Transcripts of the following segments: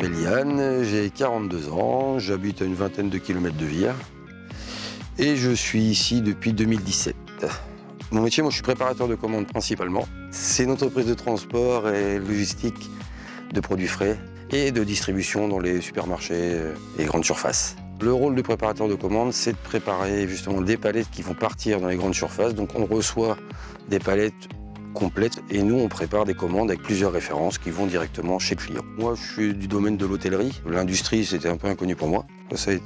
m'appelle Yann, j'ai 42 ans, j'habite à une vingtaine de kilomètres de Vire et je suis ici depuis 2017. Mon métier, moi je suis préparateur de commandes principalement. C'est une entreprise de transport et logistique de produits frais et de distribution dans les supermarchés et grandes surfaces. Le rôle du préparateur de commandes, c'est de préparer justement des palettes qui vont partir dans les grandes surfaces. Donc on reçoit des palettes complètes et nous on prépare des commandes avec plusieurs références qui vont directement chez le client. Moi je suis du domaine de l'hôtellerie, l'industrie c'était un peu inconnu pour moi.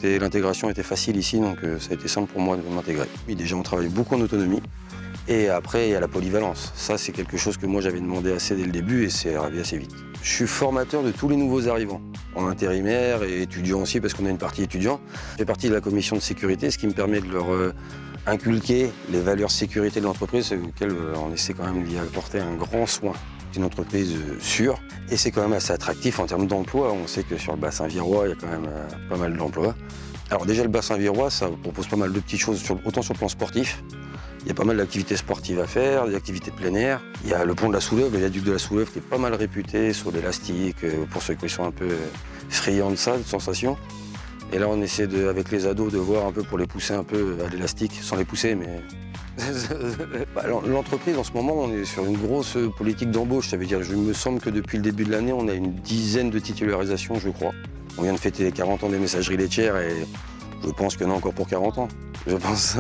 L'intégration était facile ici donc ça a été simple pour moi de m'intégrer. Oui, déjà on travaille beaucoup en autonomie et après il y a la polyvalence. Ça c'est quelque chose que moi j'avais demandé assez dès le début et c'est arrivé assez vite. Je suis formateur de tous les nouveaux arrivants, en intérimaire et étudiants aussi parce qu'on a une partie étudiant. Je fais partie de la commission de sécurité, ce qui me permet de leur inculquer les valeurs sécurité de l'entreprise auxquelles on essaie quand même d'y apporter un grand soin. C'est une entreprise sûre et c'est quand même assez attractif en termes d'emploi. On sait que sur le bassin virois, il y a quand même pas mal d'emplois. Alors déjà le bassin virois, ça propose pas mal de petites choses, autant sur le plan sportif. Il y a pas mal d'activités sportives à faire, des activités de plein air. Il y a le pont de la Souleuve, le viaduc de la Souleuve qui est pas mal réputé sur l'élastique, pour ceux qui sont un peu friands de ça, de sensations. Et là, on essaie, avec les ados, de voir un peu pour les pousser un peu à l'élastique, sans les pousser, mais... L'entreprise, en ce moment, on est sur une grosse politique d'embauche. Ça veut dire, je me semble que depuis le début de l'année, on a une dizaine de titularisations, je crois. On vient de fêter les 40 ans des messageries laitières et je pense qu'il y en a encore pour 40 ans. Je pense.